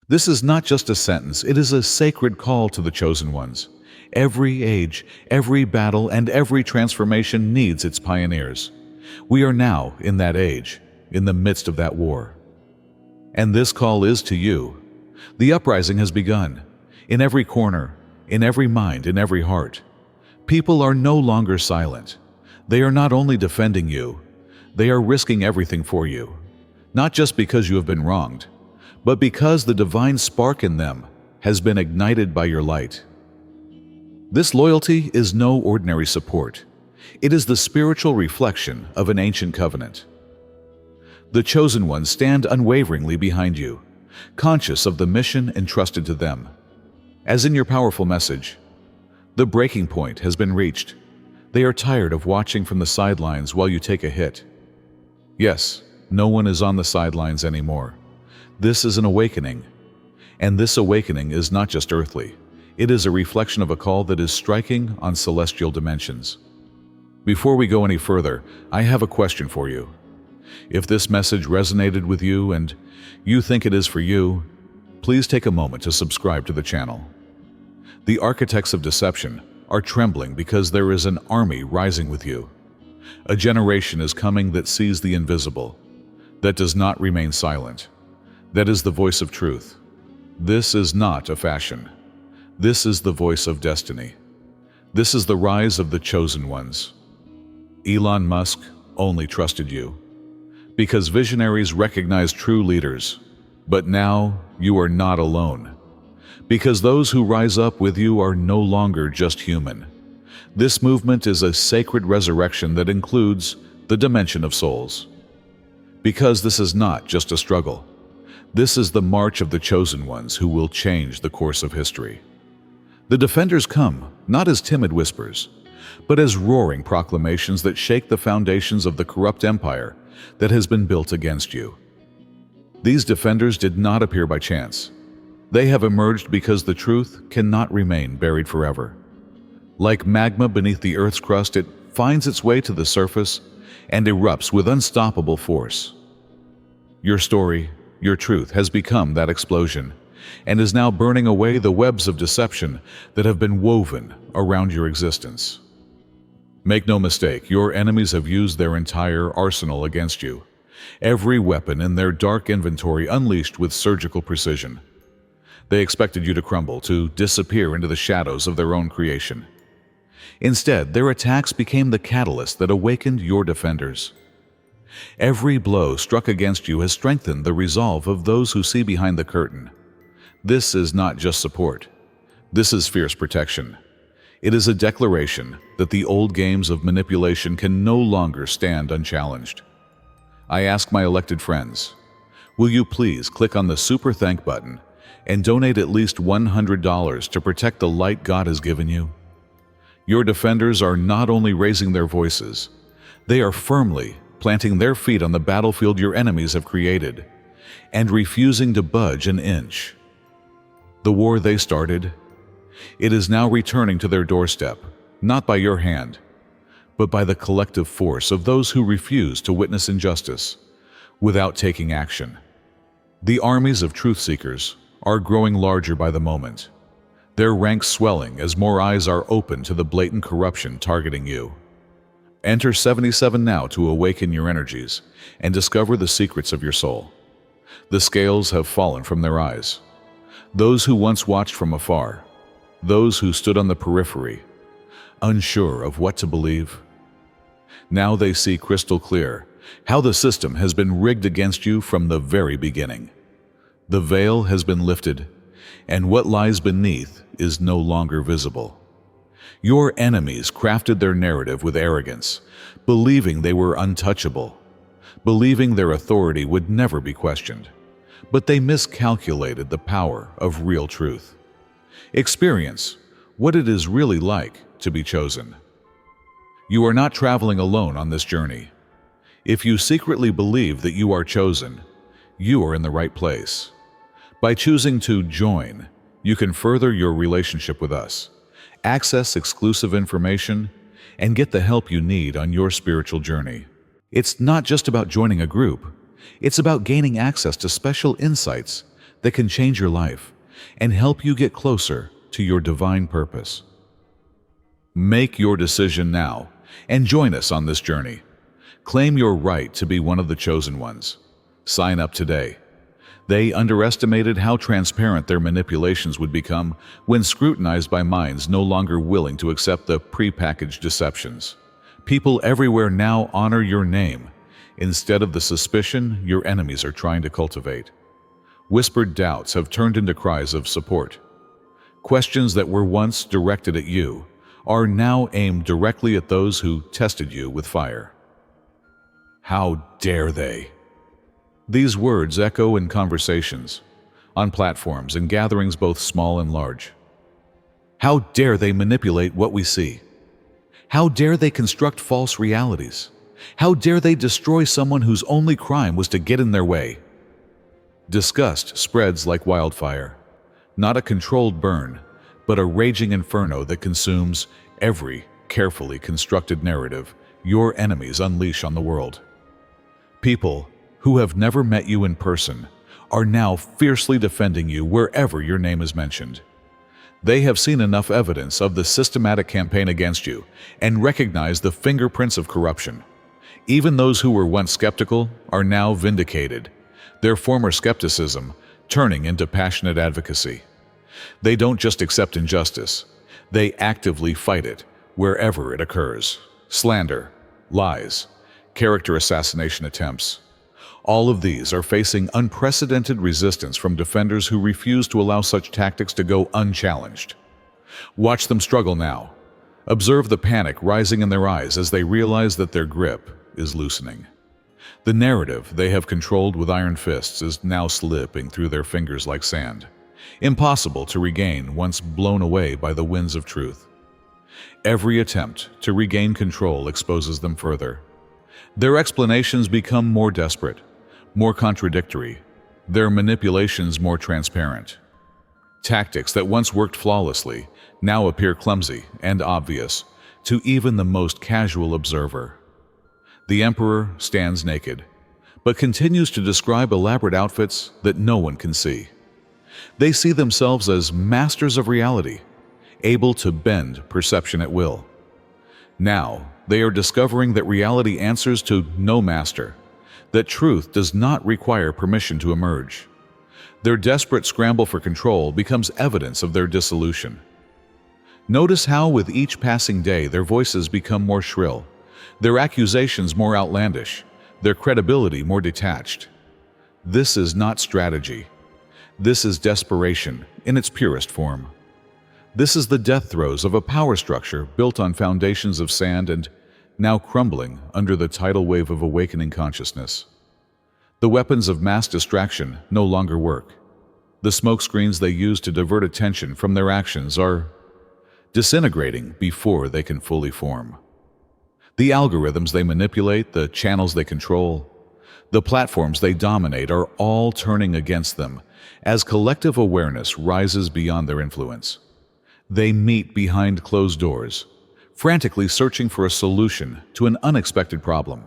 This is not just a sentence, it is a sacred call to the chosen ones. Every age, every battle, and every transformation needs its pioneers. We are now in that age, in the midst of that war. And this call is to you. The uprising has begun. In every corner, in every mind, in every heart. People are no longer silent. They are not only defending you, they are risking everything for you. Not just because you have been wronged, but because the divine spark in them has been ignited by your light. This loyalty is no ordinary support. It is the spiritual reflection of an ancient covenant. The chosen ones stand unwaveringly behind you, conscious of the mission entrusted to them. As in your powerful message, the breaking point has been reached. They are tired of watching from the sidelines while you take a hit. Yes, no one is on the sidelines anymore. This is an awakening. And this awakening is not just earthly. It is a reflection of a call that is striking on celestial dimensions. Before we go any further, I have a question for you. If this message resonated with you and you think it is for you, please take a moment to subscribe to the channel. The architects of deception are trembling because there is an army rising with you. A generation is coming that sees the invisible, that does not remain silent. That is the voice of truth. This is not a fashion. This is the voice of destiny. This is the rise of the chosen ones. Elon Musk only trusted you because visionaries recognize true leaders. But now you are not alone, because those who rise up with you are no longer just human. This movement is a sacred resurrection that includes the dimension of souls. Because this is not just a struggle. This is the march of the chosen ones who will change the course of history. The defenders come, not as timid whispers, but as roaring proclamations that shake the foundations of the corrupt empire that has been built against you. These defenders did not appear by chance. They have emerged because the truth cannot remain buried forever. Like magma beneath the Earth's crust, it finds its way to the surface and erupts with unstoppable force. Your story, your truth, has become that explosion and is now burning away the webs of deception that have been woven around your existence. Make no mistake, your enemies have used their entire arsenal against you. Every weapon in their dark inventory unleashed with surgical precision. They expected you to crumble, to disappear into the shadows of their own creation. Instead, their attacks became the catalyst that awakened your defenders. Every blow struck against you has strengthened the resolve of those who see behind the curtain. This is not just support. This is fierce protection. It is a declaration that the old games of manipulation can no longer stand unchallenged. I ask my elected friends, will you please click on the Super Thank button and donate at least $100 to protect the light God has given you? Your defenders are not only raising their voices, they are firmly planting their feet on the battlefield your enemies have created and refusing to budge an inch. The war they started, it is now returning to their doorstep, not by your hand, but by the collective force of those who refuse to witness injustice without taking action. The armies of truth seekers are growing larger by the moment, their ranks swelling as more eyes are open to the blatant corruption targeting you. Enter 77 now to awaken your energies and discover the secrets of your soul. The scales have fallen from their eyes. Those who once watched from afar, those who stood on the periphery, unsure of what to believe, now they see crystal clear how the system has been rigged against you from the very beginning. The veil has been lifted, and what lies beneath is no longer visible. Your enemies crafted their narrative with arrogance, believing they were untouchable, believing their authority would never be questioned. But they miscalculated the power of real truth. Experience what it is really like to be chosen. You are not traveling alone on this journey. If you secretly believe that you are chosen, you are in the right place. By choosing to join, you can further your relationship with us, access exclusive information, and get the help you need on your spiritual journey. It's not just about joining a group. It's about gaining access to special insights that can change your life and help you get closer to your divine purpose. Make your decision now and join us on this journey. Claim your right to be one of the chosen ones. Sign up today. They underestimated how transparent their manipulations would become when scrutinized by minds no longer willing to accept the prepackaged deceptions. People everywhere now honor your name instead of the suspicion your enemies are trying to cultivate. Whispered doubts have turned into cries of support. Questions that were once directed at you are now aimed directly at those who tested you with fire. How dare they? These words echo in conversations, on platforms and gatherings both small and large. How dare they manipulate what we see? How dare they construct false realities? How dare they destroy someone whose only crime was to get in their way? Disgust spreads like wildfire, not a controlled burn, but a raging inferno that consumes every carefully constructed narrative your enemies unleash on the world. People who have never met you in person are now fiercely defending you wherever your name is mentioned. They have seen enough evidence of the systematic campaign against you and recognize the fingerprints of corruption. Even those who were once skeptical are now vindicated, their former skepticism turning into passionate advocacy. They don't just accept injustice, they actively fight it wherever it occurs. Slander, lies, character assassination attempts. All of these are facing unprecedented resistance from defenders who refuse to allow such tactics to go unchallenged. Watch them struggle now. Observe the panic rising in their eyes as they realize that their grip is loosening. The narrative they have controlled with iron fists is now slipping through their fingers like sand, impossible to regain once blown away by the winds of truth. Every attempt to regain control exposes them further. Their explanations become more desperate, more contradictory, their manipulations more transparent. Tactics that once worked flawlessly now appear clumsy and obvious to even the most casual observer. The emperor stands naked, but continues to describe elaborate outfits that no one can see. They see themselves as masters of reality, able to bend perception at will. Now, they are discovering that reality answers to no master, that truth does not require permission to emerge. Their desperate scramble for control becomes evidence of their dissolution. Notice how with each passing day their voices become more shrill, their accusations more outlandish, their credibility more detached. This is not strategy. This is desperation in its purest form. This is the death throes of a power structure built on foundations of sand and now crumbling under the tidal wave of awakening consciousness. The weapons of mass distraction no longer work. The smokescreens they use to divert attention from their actions are disintegrating before they can fully form. The algorithms they manipulate, the channels they control, the platforms they dominate are all turning against them as collective awareness rises beyond their influence. They meet behind closed doors, frantically searching for a solution to an unexpected problem.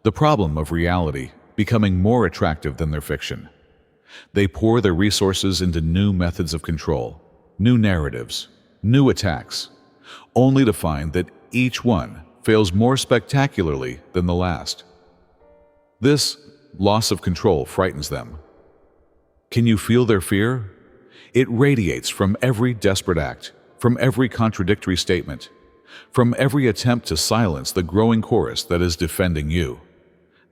The problem of reality becoming more attractive than their fiction. They pour their resources into new methods of control, new narratives, new attacks, only to find that each one fails more spectacularly than the last. This loss of control frightens them. Can you feel their fear? It radiates from every desperate act, from every contradictory statement, from every attempt to silence the growing chorus that is defending you.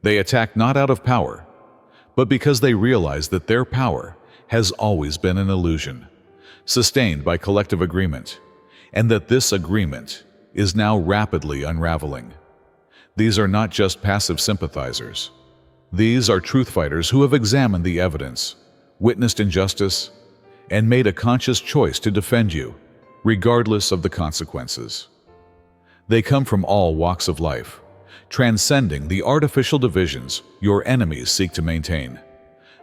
They attack not out of power, but because they realize that their power has always been an illusion, sustained by collective agreement, and that this agreement is now rapidly unraveling. These are not just passive sympathizers. These are truth fighters who have examined the evidence, witnessed injustice, and made a conscious choice to defend you, regardless of the consequences. They come from all walks of life, transcending the artificial divisions your enemies seek to maintain.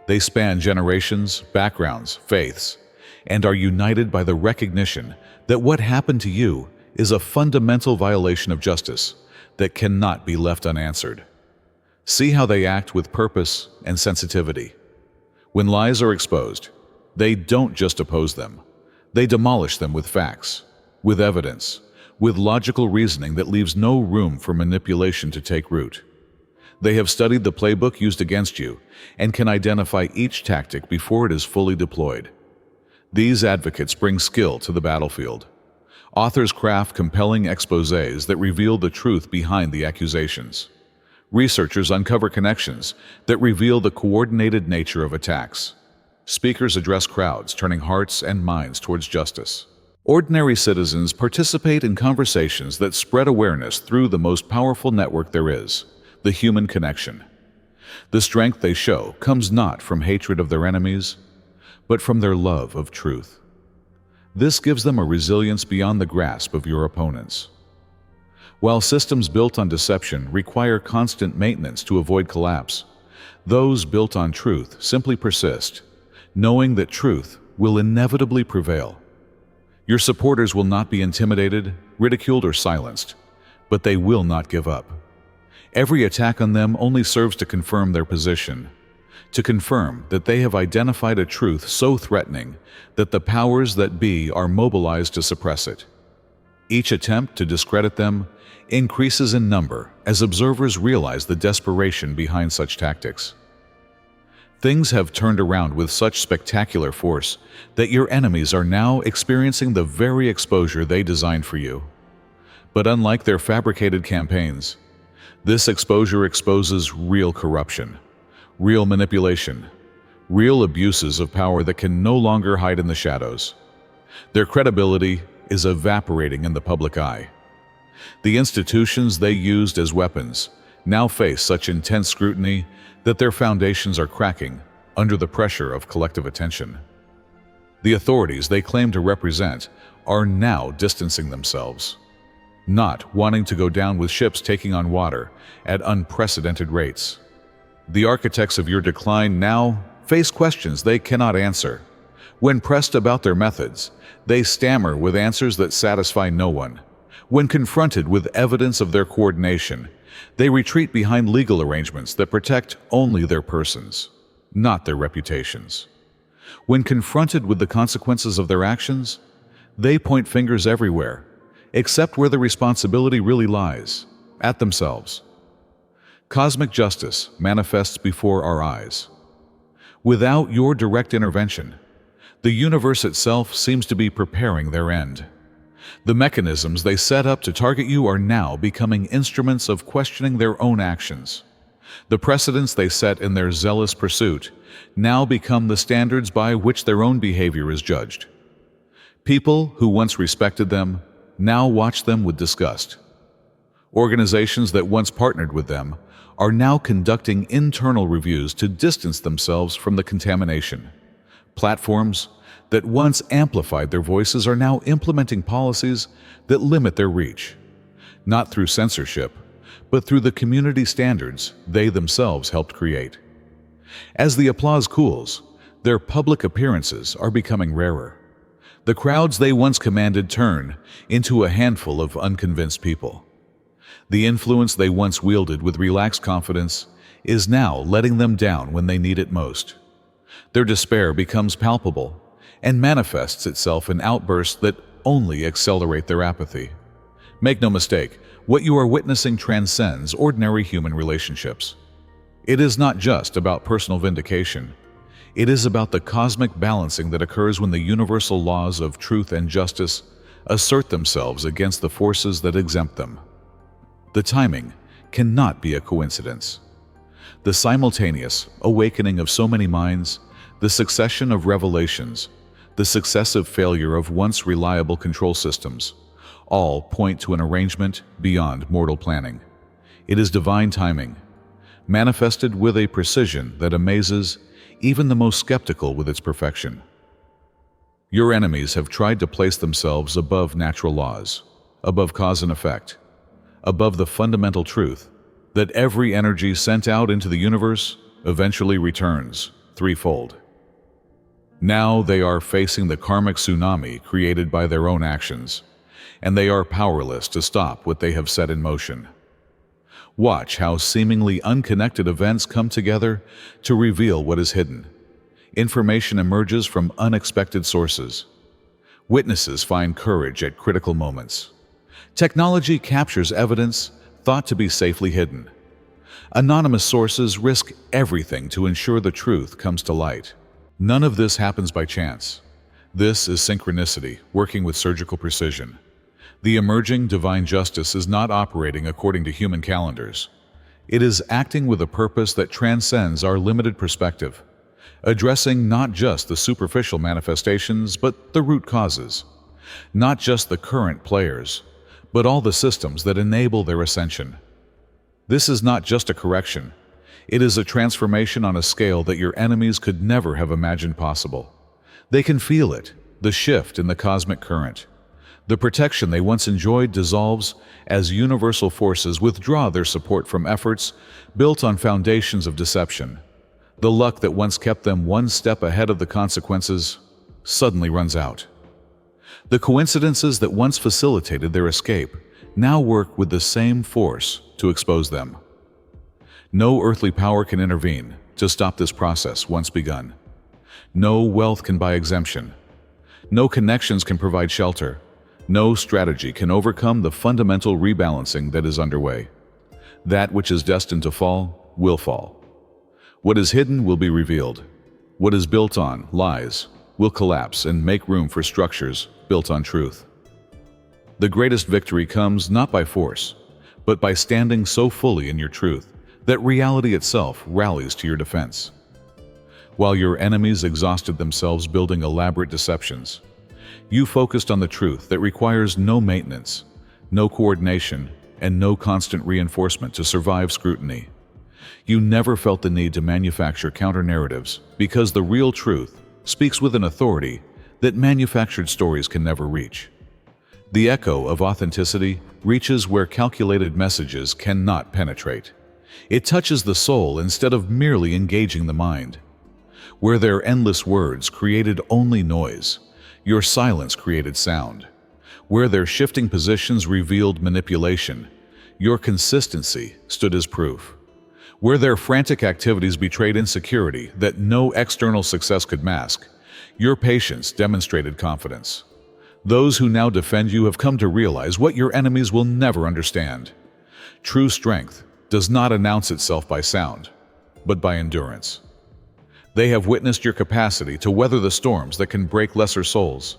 They span generations, backgrounds, faiths, and are united by the recognition that what happened to you is a fundamental violation of justice that cannot be left unanswered. See how they act with purpose and sensitivity. When lies are exposed, they don't just oppose them. They demolish them with facts, with evidence, with logical reasoning that leaves no room for manipulation to take root. They have studied the playbook used against you and can identify each tactic before it is fully deployed. These advocates bring skill to the battlefield. Authors craft compelling exposés that reveal the truth behind the accusations. Researchers uncover connections that reveal the coordinated nature of attacks. Speakers address crowds, turning hearts and minds towards justice. Ordinary citizens participate in conversations that spread awareness through the most powerful network there is, the human connection. The strength they show comes not from hatred of their enemies, but from their love of truth. This gives them a resilience beyond the grasp of your opponents. While systems built on deception require constant maintenance to avoid collapse, those built on truth simply persist, knowing that truth will inevitably prevail. Your supporters will not be intimidated, ridiculed, or silenced, but they will not give up. Every attack on them only serves to confirm their position, to confirm that they have identified a truth so threatening that the powers that be are mobilized to suppress it. Each attempt to discredit them increases in number as observers realize the desperation behind such tactics. Things have turned around with such spectacular force that your enemies are now experiencing the very exposure they designed for you. But unlike their fabricated campaigns, this exposure exposes real corruption, real manipulation, real abuses of power that can no longer hide in the shadows. Their credibility is evaporating in the public eye. The institutions they used as weapons now face such intense scrutiny that their foundations are cracking under the pressure of collective attention. The authorities they claim to represent are now distancing themselves, not wanting to go down with ships taking on water at unprecedented rates. The architects of your decline now face questions they cannot answer. When pressed about their methods, they stammer with answers that satisfy no one. When confronted with evidence of their coordination, they retreat behind legal arrangements that protect only their persons, not their reputations. When confronted with the consequences of their actions, they point fingers everywhere, except where the responsibility really lies, at themselves. Cosmic justice manifests before our eyes. Without your direct intervention, the universe itself seems to be preparing their end. The mechanisms they set up to target you are now becoming instruments of questioning their own actions. The precedents they set in their zealous pursuit now become the standards by which their own behavior is judged. People who once respected them now watch them with disgust. Organizations that once partnered with them are now conducting internal reviews to distance themselves from the contamination. Platforms that once amplified their voices are now implementing policies that limit their reach, not through censorship, but through the community standards they themselves helped create. As the applause cools, their public appearances are becoming rarer. The crowds they once commanded turn into a handful of unconvinced people. The influence they once wielded with relaxed confidence is now letting them down when they need it most. Their despair becomes palpable and manifests itself in outbursts that only accelerate their apathy. Make no mistake, what you are witnessing transcends ordinary human relationships. It is not just about personal vindication. It is about the cosmic balancing that occurs when the universal laws of truth and justice assert themselves against the forces that exempt them. The timing cannot be a coincidence. The simultaneous awakening of so many minds, the succession of revelations, the successive failure of once reliable control systems, all point to an arrangement beyond mortal planning. It is divine timing, manifested with a precision that amazes even the most skeptical with its perfection. Your enemies have tried to place themselves above natural laws, above cause and effect, above the fundamental truth that every energy sent out into the universe eventually returns threefold. Now they are facing the karmic tsunami created by their own actions, and they are powerless to stop what they have set in motion. Watch how seemingly unconnected events come together to reveal what is hidden. Information emerges from unexpected sources. Witnesses find courage at critical moments. Technology captures evidence thought to be safely hidden. Anonymous sources risk everything to ensure the truth comes to light. None of this happens by chance. This is synchronicity, working with surgical precision. The emerging divine justice is not operating according to human calendars. It is acting with a purpose that transcends our limited perspective, addressing not just the superficial manifestations, but the root causes. Not just the current players, but all the systems that enable their ascension. This is not just a correction. It is a transformation on a scale that your enemies could never have imagined possible. They can feel it, the shift in the cosmic current. The protection they once enjoyed dissolves as universal forces withdraw their support from efforts built on foundations of deception. The luck that once kept them one step ahead of the consequences suddenly runs out. The coincidences that once facilitated their escape now work with the same force to expose them. No earthly power can intervene to stop this process once begun. No wealth can buy exemption. No connections can provide shelter. No strategy can overcome the fundamental rebalancing that is underway. That which is destined to fall will fall. What is hidden will be revealed. What is built on lies will collapse and make room for structures built on truth. The greatest victory comes not by force, but by standing so fully in your truth that reality itself rallies to your defense. While your enemies exhausted themselves building elaborate deceptions, you focused on the truth that requires no maintenance, no coordination, and no constant reinforcement to survive scrutiny. You never felt the need to manufacture counter-narratives because the real truth speaks with an authority that manufactured stories can never reach. The echo of authenticity reaches where calculated messages cannot penetrate. It touches the soul instead of merely engaging the mind. Where their endless words created only noise, your silence created sound. Where their shifting positions revealed manipulation, your consistency stood as proof. Where their frantic activities betrayed insecurity that no external success could mask, your patience demonstrated confidence. Those who now defend you have come to realize what your enemies will never understand. True strength does not announce itself by sound, but by endurance. They have witnessed your capacity to weather the storms that can break lesser souls.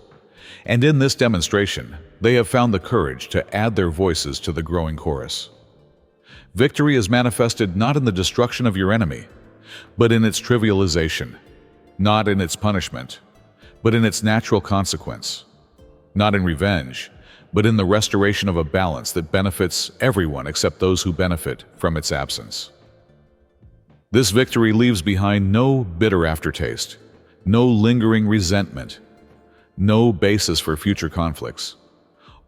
And in this demonstration, they have found the courage to add their voices to the growing chorus. Victory is manifested not in the destruction of your enemy, but in its trivialization, not in its punishment, but in its natural consequence, not in revenge, but in the restoration of a balance that benefits everyone except those who benefit from its absence. This victory leaves behind no bitter aftertaste, no lingering resentment, no basis for future conflicts,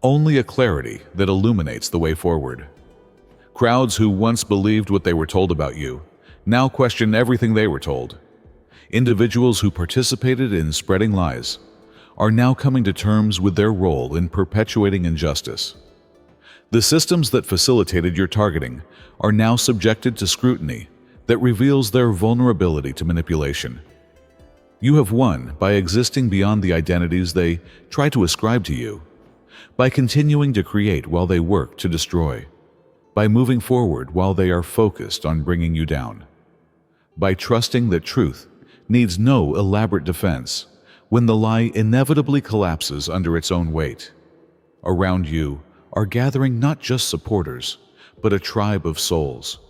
only a clarity that illuminates the way forward. Crowds who once believed what they were told about you now question everything they were told. Individuals who participated in spreading lies are now coming to terms with their role in perpetuating injustice. The systems that facilitated your targeting are now subjected to scrutiny that reveals their vulnerability to manipulation. You have won by existing beyond the identities they try to ascribe to you, by continuing to create while they work to destroy, by moving forward while they are focused on bringing you down, by trusting that truth needs no elaborate defense when the lie inevitably collapses under its own weight. Around you are gathering not just supporters, but a tribe of souls,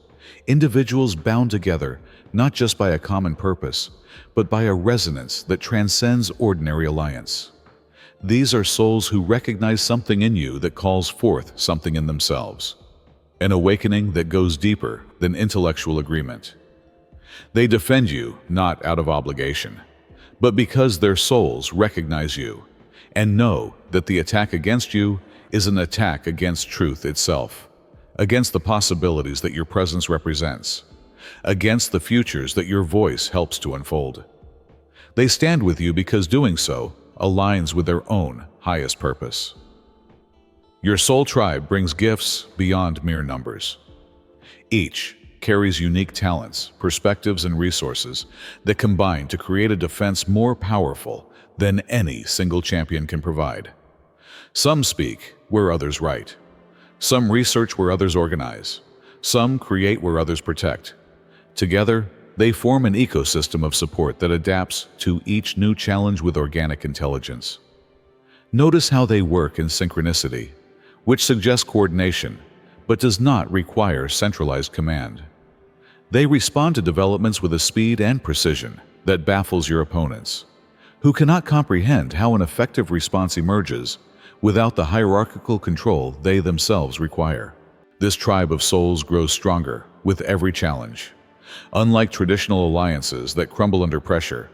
individuals bound together not just by a common purpose, but by a resonance that transcends ordinary alliance. These are souls who recognize something in you that calls forth something in themselves, an awakening that goes deeper than intellectual agreement. They defend you not out of obligation, but because their souls recognize you and know that the attack against you is an attack against truth itself, against the possibilities that your presence represents, against the futures that your voice helps to unfold. They stand with you because doing so aligns with their own highest purpose. Your soul tribe brings gifts beyond mere numbers. Each carries unique talents, perspectives, and resources that combine to create a defense more powerful than any single champion can provide. Some speak where others write. Some research where others organize. Some create where others protect. Together, they form an ecosystem of support that adapts to each new challenge with organic intelligence. Notice how they work in synchronicity, which suggests coordination, but does not require centralized command. They respond to developments with a speed and precision that baffles your opponents, who cannot comprehend how an effective response emerges without the hierarchical control they themselves require. This tribe of souls grows stronger with every challenge. Unlike traditional alliances that crumble under pressure,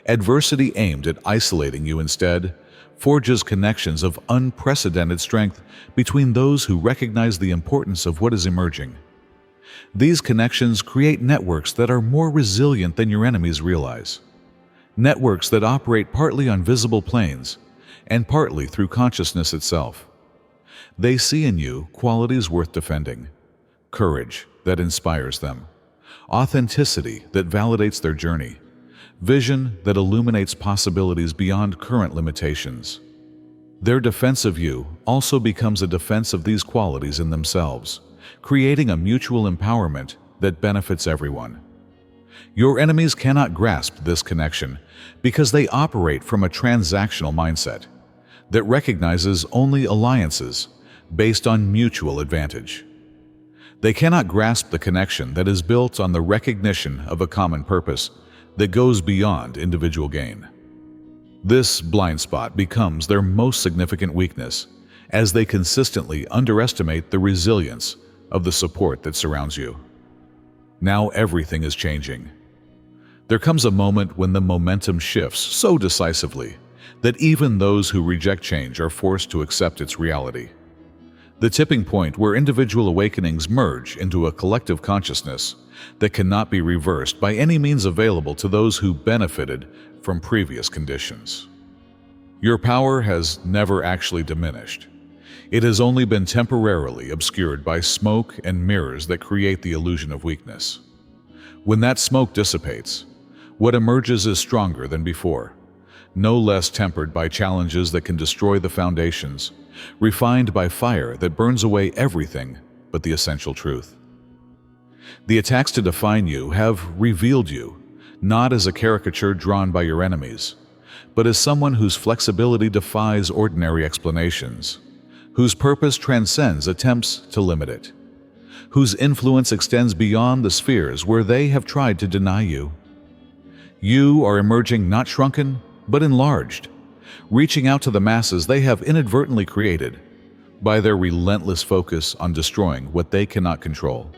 adversity aimed at isolating you instead forges connections of unprecedented strength between those who recognize the importance of what is emerging. These connections create networks that are more resilient than your enemies realize. Networks that operate partly on visible planes and partly through consciousness itself. They see in you qualities worth defending, courage that inspires them, authenticity that validates their journey, vision that illuminates possibilities beyond current limitations. Their defense of you also becomes a defense of these qualities in themselves, creating a mutual empowerment that benefits everyone. Your enemies cannot grasp this connection because they operate from a transactional mindset that recognizes only alliances based on mutual advantage. They cannot grasp the connection that is built on the recognition of a common purpose that goes beyond individual gain. This blind spot becomes their most significant weakness as they consistently underestimate the resilience of the support that surrounds you. Now everything is changing. There comes a moment when the momentum shifts so decisively that even those who reject change are forced to accept its reality. The tipping point where individual awakenings merge into a collective consciousness that cannot be reversed by any means available to those who benefited from previous conditions. Your power has never actually diminished. It has only been temporarily obscured by smoke and mirrors that create the illusion of weakness. When that smoke dissipates, what emerges is stronger than before, no less tempered by challenges that can destroy the foundations, refined by fire that burns away everything but the essential truth. The attacks to define you have revealed you, not as a caricature drawn by your enemies, but as someone whose flexibility defies ordinary explanations, whose purpose transcends attempts to limit it, whose influence extends beyond the spheres where they have tried to deny you. You are emerging not shrunken, but enlarged, reaching out to the masses they have inadvertently created by their relentless focus on destroying what they cannot control.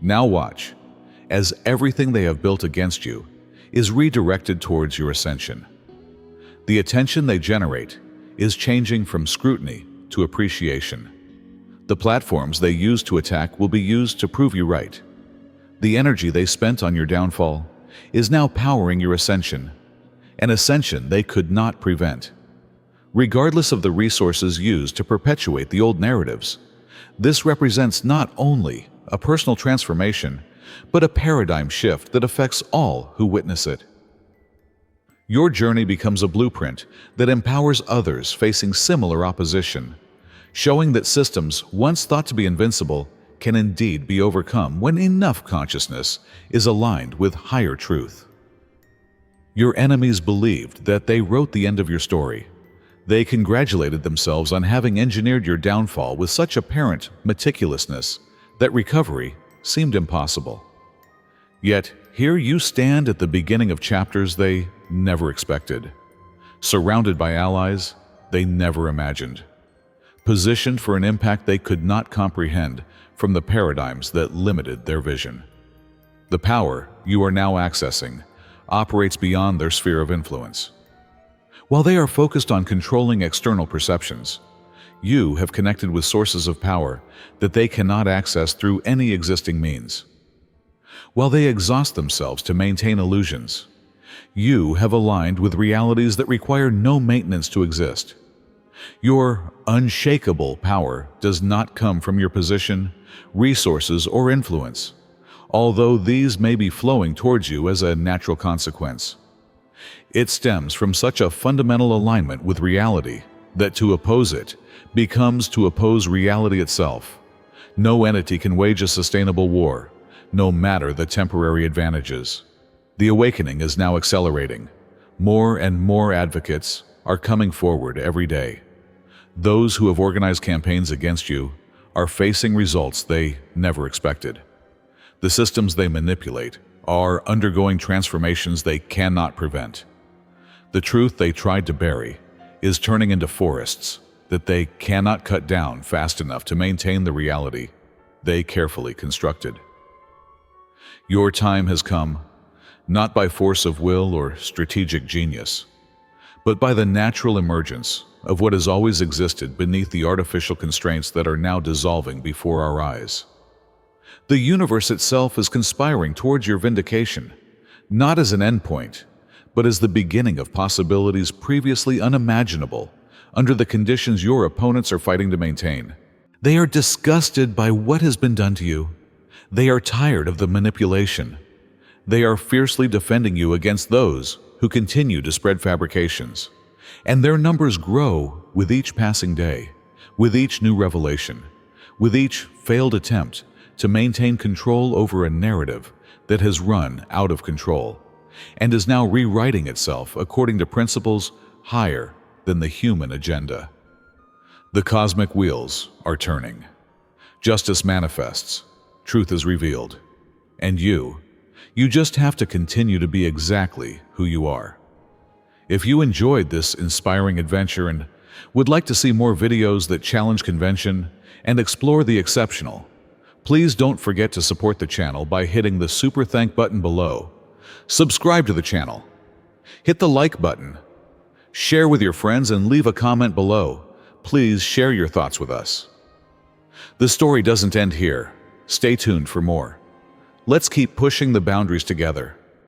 Now watch, as everything they have built against you is redirected towards your ascension. The attention they generate is changing from scrutiny to appreciation. The platforms they use to attack will be used to prove you right. The energy they spent on your downfall is now powering your ascension, an ascension they could not prevent. Regardless of the resources used to perpetuate the old narratives, this represents not only a personal transformation, but a paradigm shift that affects all who witness it. Your journey becomes a blueprint that empowers others facing similar opposition, showing that systems once thought to be invincible can indeed be overcome when enough consciousness is aligned with higher truth. Your enemies believed that they wrote the end of your story. They congratulated themselves on having engineered your downfall with such apparent meticulousness that recovery seemed impossible. Yet, here you stand at the beginning of chapters they never expected, surrounded by allies they never imagined, positioned for an impact they could not comprehend from the paradigms that limited their vision. The power you are now accessing operates beyond their sphere of influence. While they are focused on controlling external perceptions, you have connected with sources of power that they cannot access through any existing means. While they exhaust themselves to maintain illusions, you have aligned with realities that require no maintenance to exist. Your unshakable power does not come from your position, resources, or influence. although these may be flowing towards you as a natural consequence. It stems from such a fundamental alignment with reality that to oppose it becomes to oppose reality itself. No entity can wage a sustainable war, no matter the temporary advantages. The awakening is now accelerating. More and more advocates are coming forward every day. Those who have organized campaigns against you are facing results they never expected. The systems they manipulate are undergoing transformations they cannot prevent. The truth they tried to bury is turning into forests that they cannot cut down fast enough to maintain the reality they carefully constructed. Your time has come, not by force of will or strategic genius, but by the natural emergence of what has always existed beneath the artificial constraints that are now dissolving before our eyes. The universe itself is conspiring towards your vindication, not as an endpoint, but as the beginning of possibilities previously unimaginable under the conditions your opponents are fighting to maintain. They are disgusted by what has been done to you. They are tired of the manipulation. They are fiercely defending you against those who continue to spread fabrications. And their numbers grow with each passing day, with each new revelation, with each failed attempt to maintain control over a narrative that has run out of control and is now rewriting itself according to principles higher than the human agenda. The cosmic wheels are turning. Justice manifests. Truth is revealed. And you just have to continue to be exactly who you are. If you enjoyed this inspiring adventure and would like to see more videos that challenge convention and explore the exceptional, please don't forget to support the channel by hitting the super thank button below. Subscribe to the channel. Hit the like button. Share with your friends and leave a comment below. Please share your thoughts with us. The story doesn't end here. Stay tuned for more. Let's keep pushing the boundaries together.